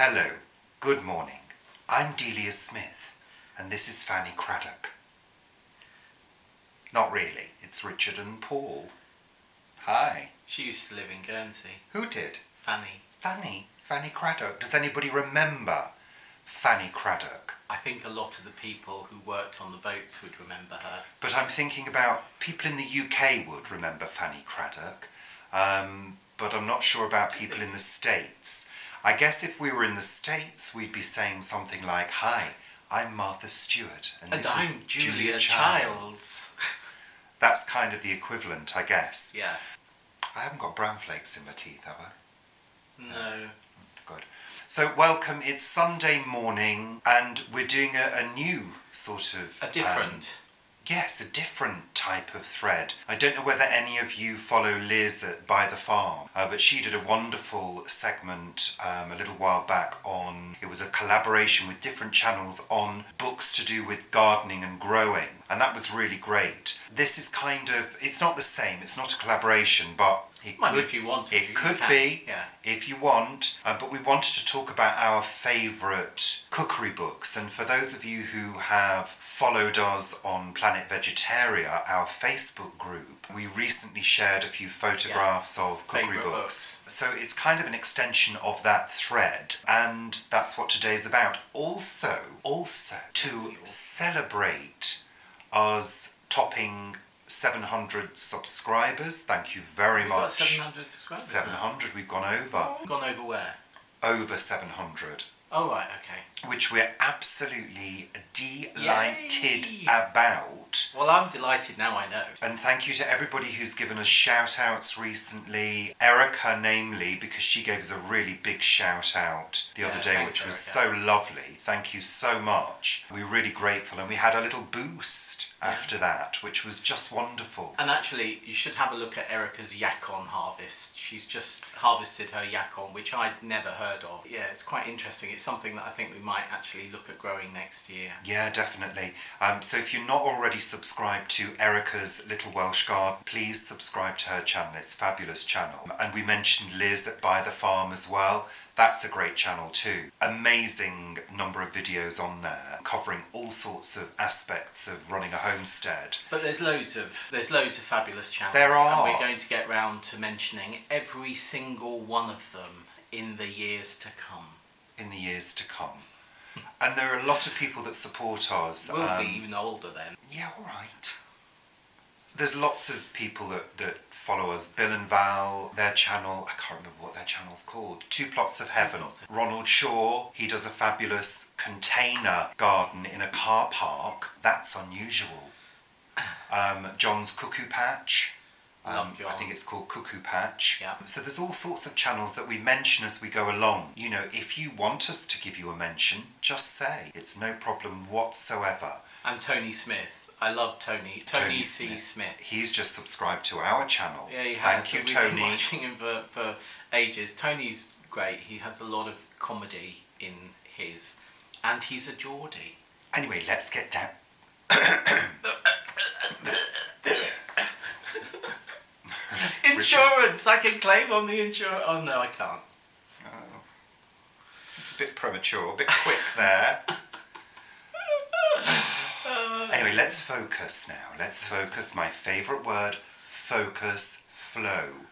Hello, good morning. I'm Delia Smith, and this is Fanny Craddock. Not really, it's Richard and Paul. Hi. She used to live in Guernsey. Who did? Fanny. Fanny Craddock. Does anybody remember Fanny Craddock? I think a lot of the people who worked on the boats would remember her. But I'm thinking about people in the UK would remember Fanny Craddock, but I'm not sure about people in the States. I guess if we were in the States, we'd be saying something like, "Hi, I'm Martha Stewart, and this I'm is Julia Childs." That's kind of the equivalent, I guess. Yeah. I haven't got brown flakes in my teeth, have I? No. Good. So welcome, it's Sunday morning and we're doing a new sort of... A different. Yes, a different type of thread. I don't know whether any of you follow Liz at By the Farm, but she did a wonderful segment a little while back on... It was a collaboration with different channels on books to do with gardening and growing. And that was really great. This is kind of... It's not the same, it's not a collaboration, but... If you want to. It could be, yeah. if you want, but we wanted to talk about our favourite cookery books. And for those of you who have followed us on Planet Vegetaria, our Facebook group, we recently shared a few photographs of cookery books. So it's kind of an extension of that thread, and that's what today's about. Also to celebrate us topping 700 subscribers. Thank you very much. Got 700 subscribers. 700. We've gone over. Gone over where? Over 700. Oh right, okay. Which we're absolutely delighted about. Well, I'm delighted now, I know. And thank you to everybody who's given us shout outs recently. Erica, namely, because she gave us a really big shout out the other day, thanks, which was Erica. so lovely. Thank you so much. We're really grateful. And we had a little boost after that, which was just wonderful. And actually, you should have a look at Erica's yacon harvest. She's just harvested her yacon, which I'd never heard of. Yeah, it's quite interesting. It's something that I think we might actually look at growing next year. Yeah, definitely. So if you're not already subscribed to Erica's Little Welsh Garden, please subscribe to her channel. It's a fabulous channel. And we mentioned Liz at By the Farm as well. That's a great channel too. Amazing number of videos on there covering all sorts of aspects of running a homestead. But there's loads of fabulous channels. There are. And we're going to get round to mentioning every single one of them in the years to come. In the years to come. And there are a lot of people that support us. We'll be even older then. Yeah, all right. There's lots of people that follow us. Bill and Val, their channel, I can't remember what their channel's called. Two Plots of Heaven. Ronald Shaw, he does a fabulous container garden in a car park. That's unusual. John's Cuckoo Patch. Love John. I think it's called Cuckoo Patch. Yeah. So there's all sorts of channels that we mention as we go along. You know, if you want us to give you a mention, just say. It's no problem whatsoever. And Tony Smith. I love Tony. Tony C. Smith. He's just subscribed to our channel. Yeah, he has. Thank you, We've Tony. been watching him for ages. Tony's great. He has a lot of comedy in his. And he's a Geordie. Anyway, let's get down. Insurance! I can claim on the insurance. Oh no, I can't. Oh, it's a bit premature, a bit quick there. Anyway, let's focus now. Let's focus. My favourite word, focus, flow.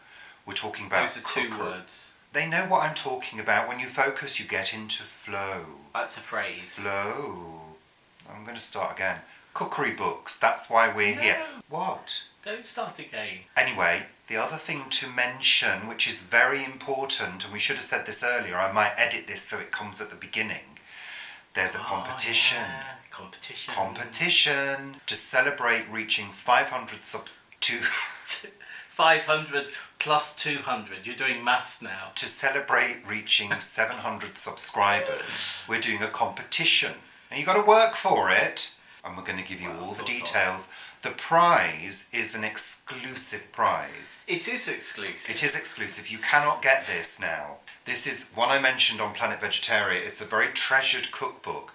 We're talking about Those are two cookery. words. They know what I'm talking about. When you focus, you get into flow. That's a phrase. Flow. I'm going to start again. Cookery books. That's why we're here. What? Don't start again. Anyway, the other thing to mention, which is very important, and we should have said this earlier, I might edit this so it comes at the beginning. There's a competition. Yeah. Competition. Competition to celebrate reaching 500 subs... 500 plus 200. You're doing maths now. To celebrate reaching 700 subscribers, we're doing a competition. And you've got to work for it. And we're going to give you all the details. The prize is an exclusive prize. It is exclusive. It is exclusive. You cannot get this now. This is one I mentioned on Planet Vegetaria. It's a very treasured cookbook.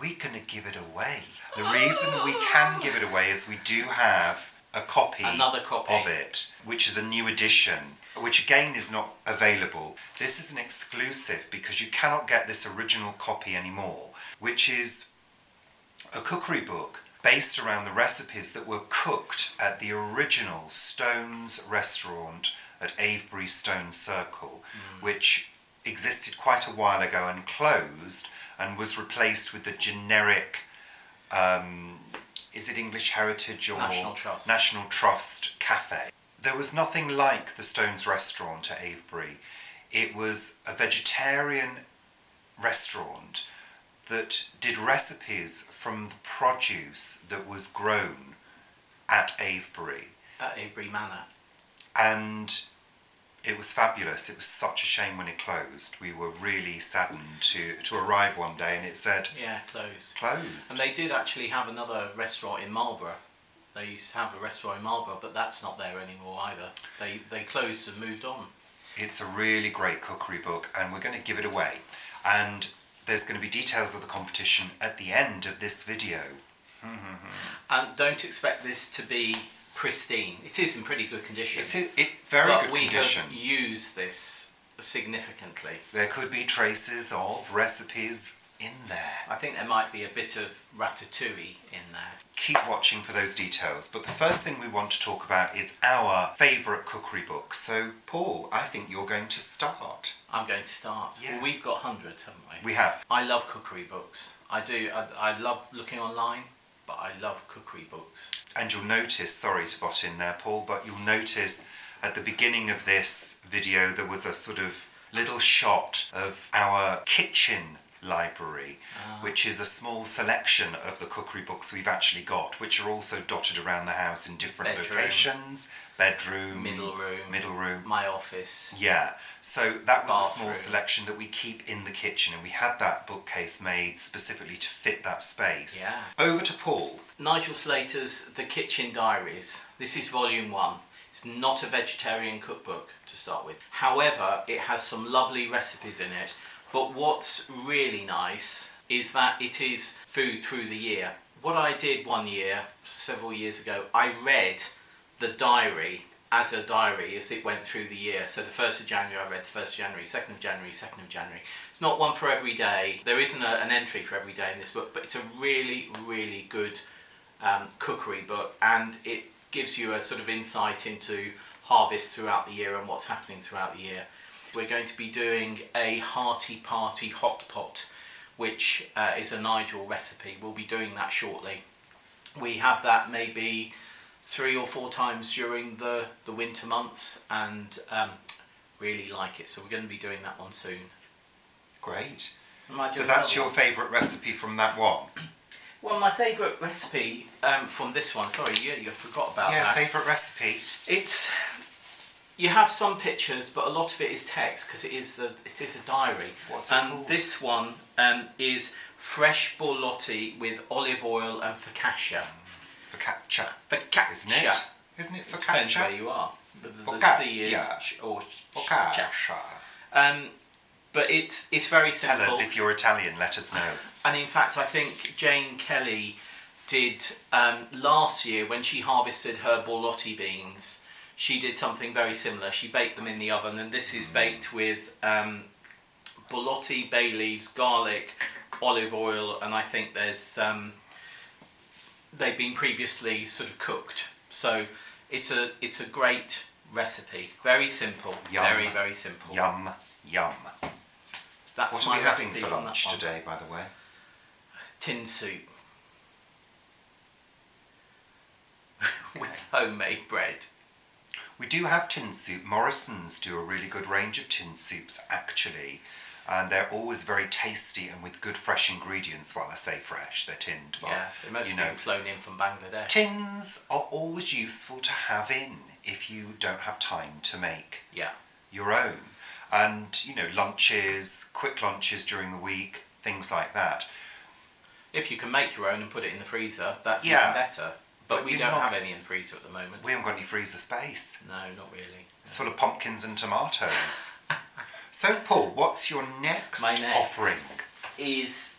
We're going to give it away. The reason we can give it away is we do have a copy Another copy of it, which is a new edition, which again is not available. This is an exclusive because you cannot get this original copy anymore, which is a cookery book based around the recipes that were cooked at the original Stone's restaurant at Avebury Stone Circle, which existed quite a while ago and closed and was replaced with the generic, is it English Heritage or National Trust Cafe. There was nothing like the Stone's restaurant at Avebury. It was a vegetarian restaurant that did recipes from the produce that was grown at Avebury. At Avebury Manor. And it was fabulous. It was such a shame when it closed. We were really saddened to arrive one day and it said... Yeah, closed. Closed. And they did actually have another restaurant in Marlborough. They used to have a restaurant in Marlborough, but that's not there anymore either. They closed and moved on. It's a really great cookery book and we're going to give it away. And there's going to be details of the competition at the end of this video. And don't expect this to be pristine. It is in pretty good condition. It's very good condition. But we have used this significantly. There could be traces of recipes in there. I think there might be a bit of ratatouille in there. Keep watching for those details. But the first thing we want to talk about is our favourite cookery books. So, Paul, I think you're going to start. I'm going to start. Yes. Well, we've got hundreds, haven't we? We have. I love cookery books. I do. I love looking online, but I love cookery books. And you'll notice, sorry to butt in there, Paul, but you'll notice at the beginning of this video there was a sort of little shot of our kitchen library, which is a small selection of the cookery books we've actually got, which are also dotted around the house in different locations. Bedroom, middle room, my office. Yeah, so that was bathroom. A small selection that we keep in the kitchen, and we had that bookcase made specifically to fit that space. Yeah. Over to Paul. Nigel Slater's The Kitchen Diaries. This is volume 1. It's not a vegetarian cookbook to start with. However, it has some lovely recipes in it. But what's really nice is that it is food through the year. What I did one year, several years ago, I read the diary as a diary as it went through the year. So the 1st of January, I read the 1st of January, 2nd of January, 2nd of January. It's not one for every day. There isn't an entry for every day in this book, but it's a really, really good cookery book, and it gives you a sort of insight into harvest throughout the year and what's happening throughout the year. We're going to be doing a hearty party hot pot, which is a Nigel recipe. We'll be doing that shortly. We have that maybe 3 or 4 times during the winter months, and really like it. So we're going to be doing that one soon. Great. So that's your favourite recipe from that one? Well, my favourite recipe from this one, sorry, you forgot about that. Yeah, favourite recipe. You have some pictures, but a lot of it is text because it is a diary. What's it called? This one is fresh borlotti with olive oil and focaccia. Focaccia. Focaccia. Isn't it? Isn't it focaccia? Depends where you are. The C is or focaccia. But it's very simple. Tell us if you're Italian. Let us know. And in fact, I think Jane Kelly did last year when she harvested her borlotti beans. She did something very similar. She baked them in the oven, and this is baked with borlotti, bay leaves, garlic, olive oil, and I think there's they've been previously sort of cooked. So it's a great recipe. Very simple. Yum. Very, very simple. Yum, yum. That's what are we having for lunch today, by the way? Tin soup. With homemade bread. We do have tin soup. Morrison's do a really good range of tin soups, actually. And they're always very tasty and with good fresh ingredients. Well, I say fresh, they're tinned. But, yeah, they must have been flown in from Bangladesh. Tins are always useful to have in if you don't have time to make your own. And, lunches, quick lunches during the week, things like that. If you can make your own and put it in the freezer, that's even better. But we don't have any in the freezer at the moment. We haven't got any freezer space. No, not really. It's full of pumpkins and tomatoes. So, Paul, what's your next offering? Is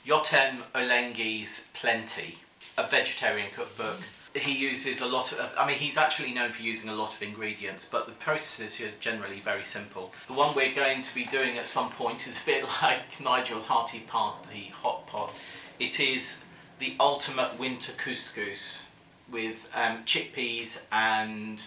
Yotem Olengi's Plenty, a vegetarian cookbook. he uses a lot of, I mean, he's actually known for using a lot of ingredients, but the processes are generally very simple. The one we're going to be doing at some point is a bit like Nigel's hearty party hot pot. It is the ultimate winter couscous with chickpeas, and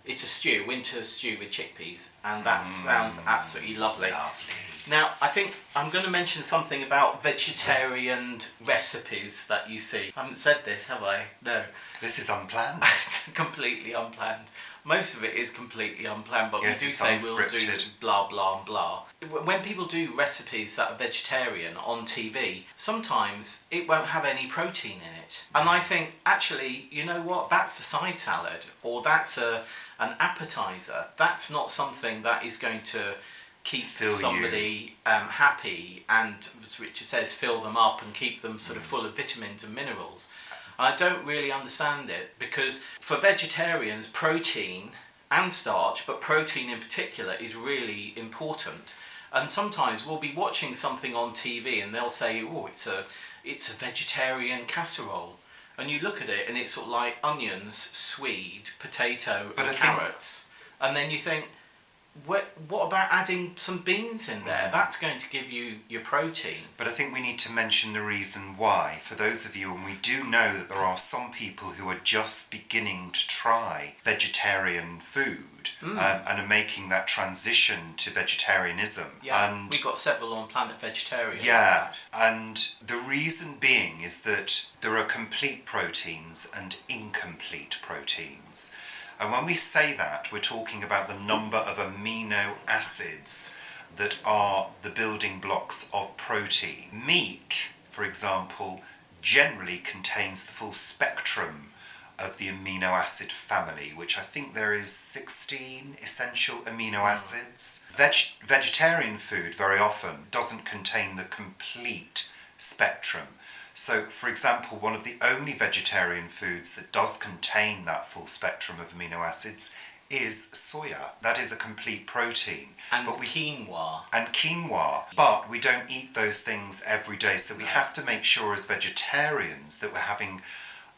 it's a stew, winter stew with chickpeas, and that sounds absolutely lovely. Lovely. Now, I think I'm going to mention something about vegetarian recipes that you see. I haven't said this, have I? No. This is unplanned. It's completely unplanned. Most of it is completely unplanned, but Yes, we do it's say we'll do unscripted. blah, blah, and blah. When people do recipes that are vegetarian on TV, sometimes it won't have any protein in it. And I think, actually, you know what? That's a side salad, or that's an appetizer. That's not something that is going to keep Fill somebody happy and, as Richard says, fill them up and keep them sort of full of vitamins and minerals. I don't really understand it, because for vegetarians, protein and starch, but protein in particular, is really important. And sometimes we'll be watching something on TV and they'll say, oh, it's a vegetarian casserole. And you look at it and it's sort of like onions, swede, potato and carrots. And then you think, what about adding some beans in there? That's going to give you your protein. But I think we need to mention the reason why. For those of you, and we do know that there are some people who are just beginning to try vegetarian food and are making that transition to vegetarianism. Yeah, and we've got several on Planet Vegetarian. yeah, and the reason being is that there are complete proteins and incomplete proteins. And when we say that, we're talking about the number of amino acids that are the building blocks of protein. Meat, for example, generally contains the full spectrum of the amino acid family, which I think there is 16 essential amino acids. Vegetarian food very often doesn't contain the complete spectrum. So, for example, one of the only vegetarian foods that does contain that full spectrum of amino acids is soya. That is a complete protein. And quinoa. And quinoa. But we don't eat those things every day, so we have to make sure as vegetarians that we're having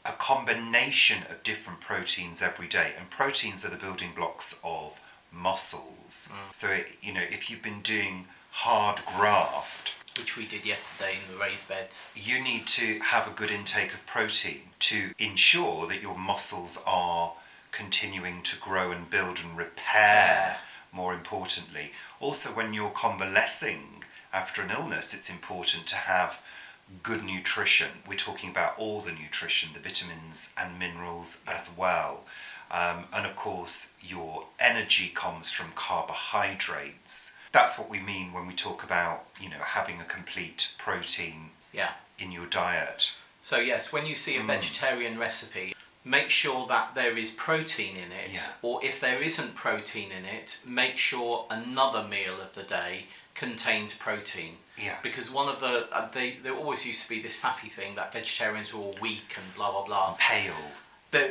a combination of different proteins every day. And proteins are the building blocks of muscles. So, if you've been doing hard graft, which we did yesterday in the raised beds, you need to have a good intake of protein to ensure that your muscles are continuing to grow and build and repair, more importantly. Also, when you're convalescing after an illness, it's important to have good nutrition. We're talking about all the nutrition, the vitamins and minerals as well. And of course, your energy comes from carbohydrates. That's what we mean when we talk about, having a complete protein in your diet. So yes, when you see a vegetarian recipe, make sure that there is protein in it, or if there isn't protein in it, make sure another meal of the day contains protein. Yeah. Because one of the, there always used to be this faffy thing that vegetarians were all weak and blah, blah, blah. Pale.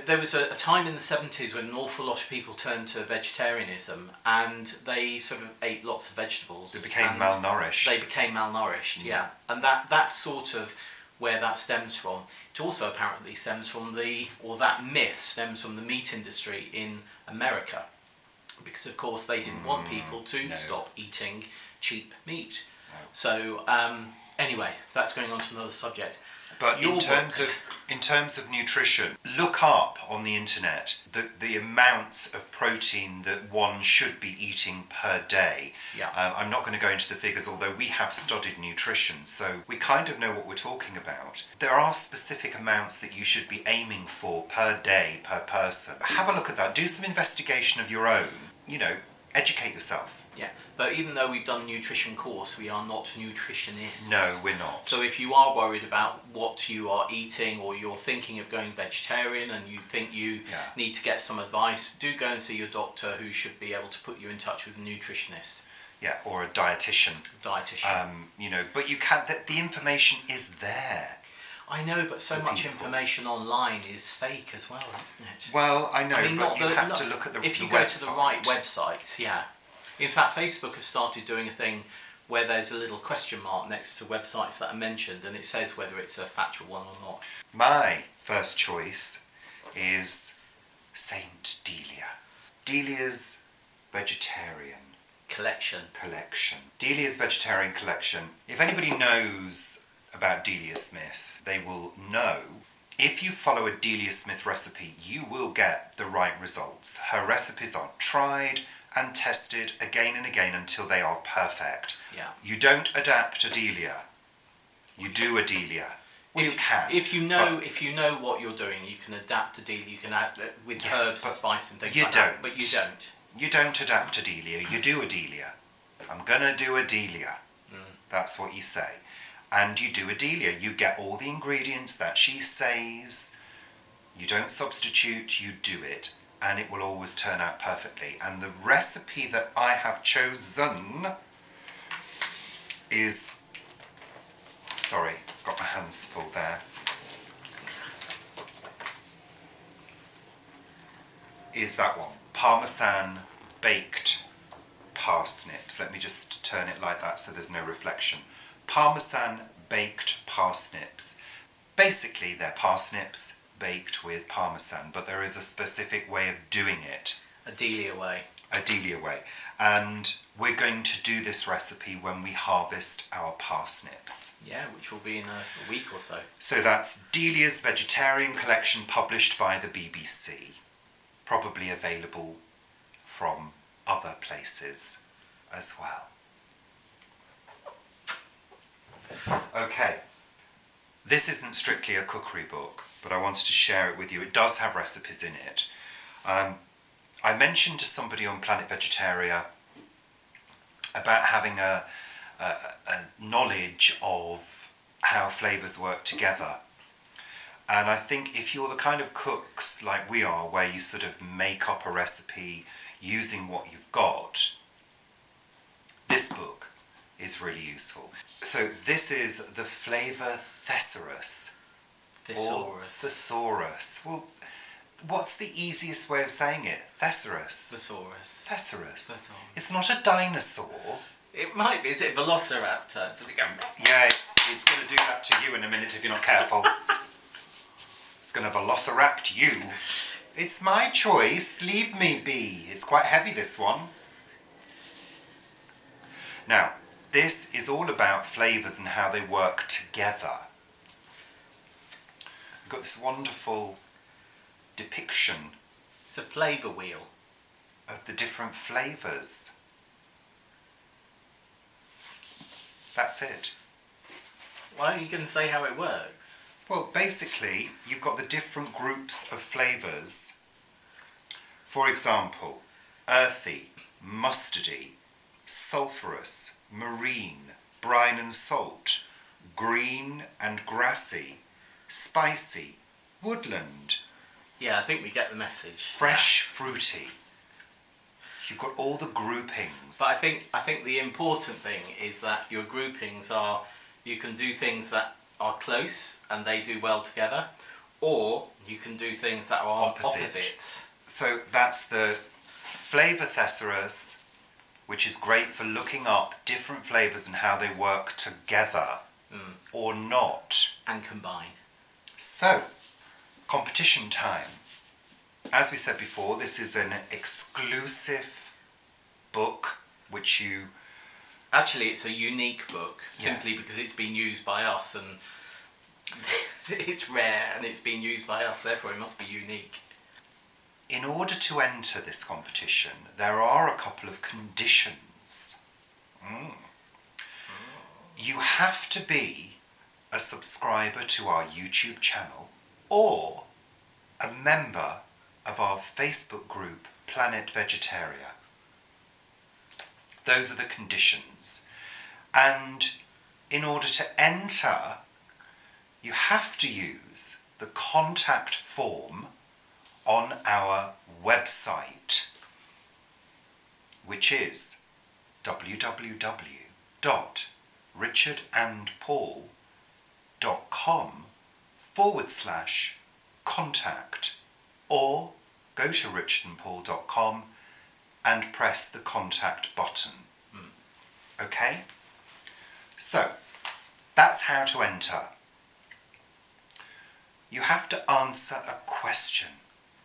There was a time in the 70s when an awful lot of people turned to vegetarianism and they sort of ate lots of vegetables. They became malnourished. They became malnourished, yeah. And that's sort of where that stems from. It also apparently stems from that myth stems from the meat industry in America. Because, of course, they didn't want people to stop eating cheap meat. No. So, anyway, that's going on to another subject. But in terms of nutrition, look up on the internet the amounts of protein that one should be eating per day. Yeah. I'm not going to go into the figures, although we have studied nutrition, so we kind of know what we're talking about. There are specific amounts that you should be aiming for per day, per person. Have a look at that. Do some investigation of your own. Educate yourself. Yeah, but even though we've done a nutrition course, we are not nutritionists. No, we're not. So if you are worried about what you are eating, or you're thinking of going vegetarian and you think you need to get some advice, do go and see your doctor, who should be able to put you in touch with a nutritionist. Yeah, or a dietitian. But you can't. The information is there. I know, but so much information online is fake as well, isn't it? Well, I know, but you have to look at the website. If you go to the right website, yeah. In fact, Facebook have started doing a thing where there's a little question mark next to websites that are mentioned, and it says whether it's a factual one or not. My first choice is Saint Delia. Delia's Vegetarian Collection. Collection. Delia's Vegetarian Collection. If anybody knows about Delia Smith, they will know if you follow a Delia Smith recipe, you will get the right results. Her recipes are tried and tested again and again until they are perfect. Yeah. You don't adapt a Delia. You do a Delia. Well, you can. If you know what you're doing, you can adapt a Delia. You can add with herbs and spice and things like that. But you don't. You don't adapt a Delia. You do a Delia. I'm gonna do a Delia. That's what you say. And you do a Delia. You get all the ingredients that she says. You don't substitute, you do it. And it will always turn out perfectly. And the recipe that I have chosen is... Sorry, got my hands full there. Is that one. Parmesan baked parsnips. Let me just turn it like that so there's no reflection. Parmesan baked parsnips. Basically, they're parsnips baked with parmesan, but there is a specific way of doing it. A Delia way. A Delia way. And we're going to do this recipe when we harvest our parsnips. Yeah, which will be in a week or so. So that's Delia's Vegetarian Collection, published by the BBC. Probably available from other places as well. Okay, this isn't strictly a cookery book, but I wanted to share it with you. It does have recipes in it. I mentioned to somebody on Planet Vegetaria about having a knowledge of how flavours work together. And I think if you're the kind of cooks like we are, where you sort of make up a recipe using what you've got, this book is really useful. So this is the flavour thesaurus. Thesaurus. Thesaurus. Well, what's the easiest way of saying it? Thesaurus. Thesaurus. Thesaurus. Thesaurus. It's not a dinosaur. It might be. Is it Velociraptor? Does it go? Yeah, it's going to do that to you in a minute if you're not careful. It's going to velocirapt you. It's my choice. Leave me be. It's quite heavy, this one. Now, this is all about flavours and how they work together. We've got this wonderful depiction It's a flavour wheel. of the different flavours. That's it. Why are you going to say how it works? Well, basically, you've got the different groups of flavours. For example, earthy, mustardy, sulphurous, marine, brine and salt, green and grassy, spicy, woodland, Yeah, I think we get the message. fresh, fruity. You've got all the groupings. But I think the important thing is that your groupings are, you can do things that are close and they do well together, or you can do things that are opposites. So that's the flavour thesaurus, which is great for looking up different flavours and how they work together or not. And combine. So, competition time. As we said before, this is an exclusive book which you... Actually, it's a unique book, Yeah. simply because it's been used by us, and it's rare and it's been used by us, therefore it must be unique. In order to enter this competition, there are a couple of conditions. You have to be a subscriber to our YouTube channel or a member of our Facebook group, Planet Vegetaria. Those are the conditions. And in order to enter, you have to use the contact form on our website, which is www.richardandpaul.com/contact, or go to richardandpaul.com and press the contact button. Okay? So, that's how to enter. You have to answer a question.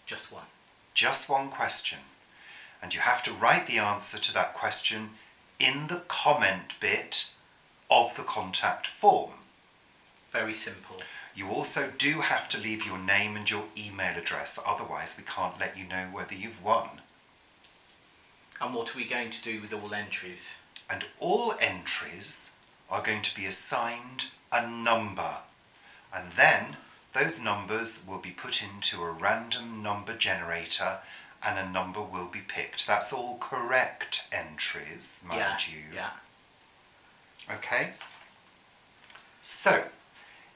Just one. Just one question. And you have to write the answer to that question in the comment bit of the contact form. Very simple. You also do have to leave your name and your email address, otherwise we can't let you know whether you've won. And what are we going to do with all entries? And all entries are going to be assigned a number. And then those numbers will be put into a random number generator and a number will be picked. That's all correct entries, mind you. Yeah. Okay? So,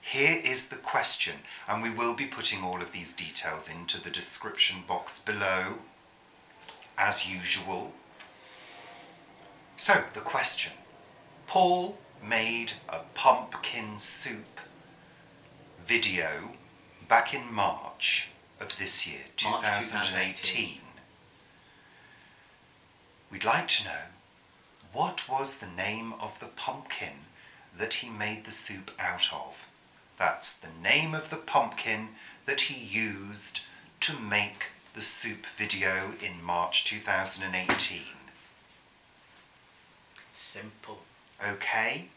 here is the question, and we will be putting all of these details into the description box below, as usual. So, the question. Paul made a pumpkin soup video back in March of this year, 2018. We'd like to know, what was the name of the pumpkin that he made the soup out of? That's the name of the pumpkin that he used to make the soup video in March 2018. Simple. Okay?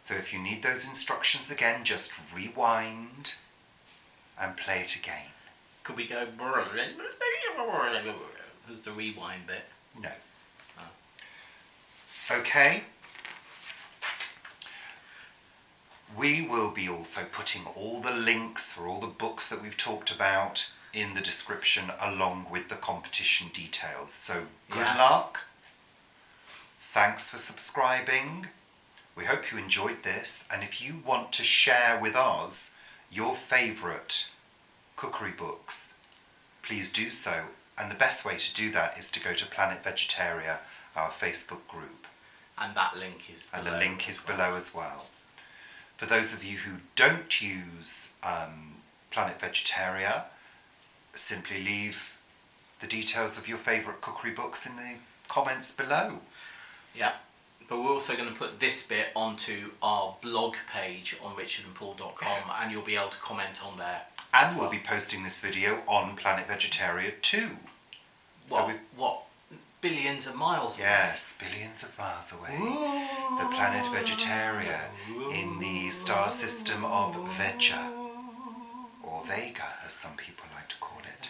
So if you need those instructions again, just rewind and play it again. Could we go as the rewind bit? No. Oh. Okay? We will be also putting all the links for all the books that we've talked about in the description along with the competition details. So good luck. Thanks for subscribing. We hope you enjoyed this, and if you want to share with us your favourite cookery books, please do so. And the best way to do that is to go to Planet Vegetaria, our Facebook group. And that link is below. And the link is below as well. For those of you who don't use Planet Vegetaria, simply leave the details of your favourite cookery books in the comments below. Yeah, but we're also going to put this bit onto our blog page on richardandpaul.com and you'll be able to comment on there. And we'll be posting this video on Planet Vegetaria too. What? Billions of miles away? Yes, billions of miles away. The planet Vegetaria in the star system of Vega, or Vega as some people like to call it.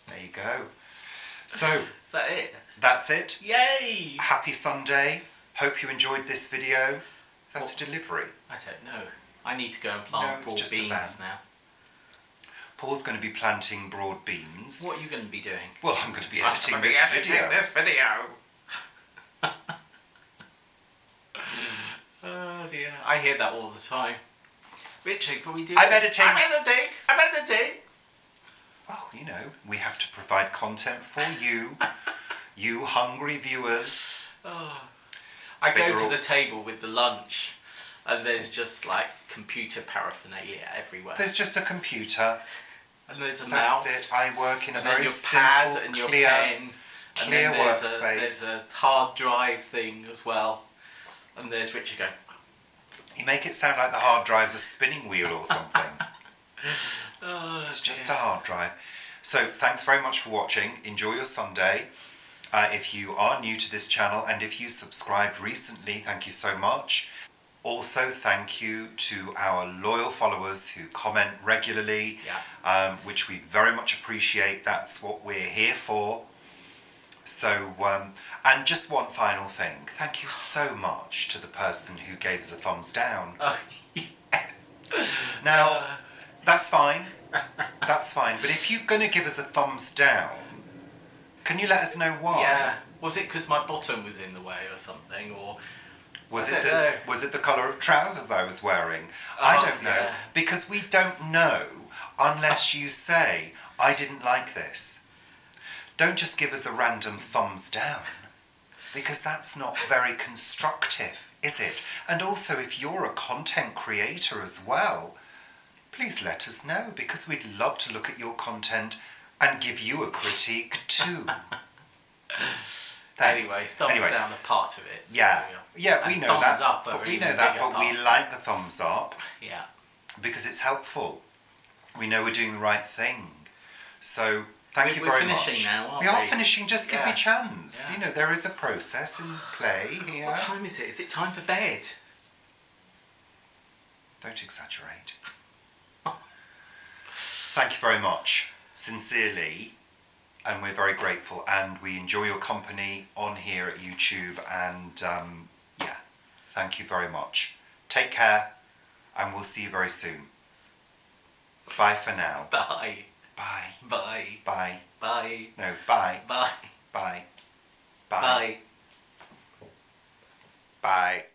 There you go. So, is that it? That's it. Yay! Happy Sunday. Hope you enjoyed this video. That's a delivery. I don't know. I need to go and plant broad beans now. Paul's going to be planting broad beans. What are you going to be doing? Well, I'm going to be editing this video. Oh dear. I hear that all the time. Richard, can we do I'm this? editing. I'm editing. Well, you know, we have to provide content for you, you hungry viewers. Oh. I go to the table with the lunch and there's just like computer paraphernalia everywhere. There's just a computer. And there's a mouse. That's it. I work in a very your simple, pad and your clear, pen. clear and then workspace. There's a hard drive thing as well. And there's Richard going. You make it sound like the hard drive's a spinning wheel or something. It's just a hard drive. So thanks very much for watching. Enjoy your Sunday. If you are new to this channel and if you subscribed recently, thank you so much. Also, thank you to our loyal followers who comment regularly, which we very much appreciate. That's what we're here for. So, and just one final thing. Thank you so much to the person who gave us a thumbs down. Oh, yes. Now, that's fine. That's fine. But if you're going to give us a thumbs down, can you let us know why? Yeah. Was it because my bottom was in the way or something, or was it the colour of trousers I was wearing? I don't know. Yeah. Because we don't know unless you say, I didn't like this. Don't just give us a random thumbs down, because that's not very constructive, is it? And also, if you're a content creator as well, please let us know, because we'd love to look at your content and give you a critique too. Thanks. Anyway, thumbs down are part of it. So, Yeah, yeah, we and know thumbs that. up are But we even know that. bigger But we part. like the thumbs up Yeah. because it's helpful. We know we're doing the right thing. So thank you very much. We're finishing now, aren't we we? are finishing. Just give me Yeah. a chance. Yeah. You know, there is a process in play here. What time is it? Is it time for bed? Don't exaggerate. Thank you very much, sincerely, and we're very grateful, and we enjoy your company on here at YouTube, and yeah, thank you very much. Take care, and we'll see you very soon. Bye for now. Bye. Bye. Bye. Bye. Bye. No, bye. Bye. Bye. Bye. Bye.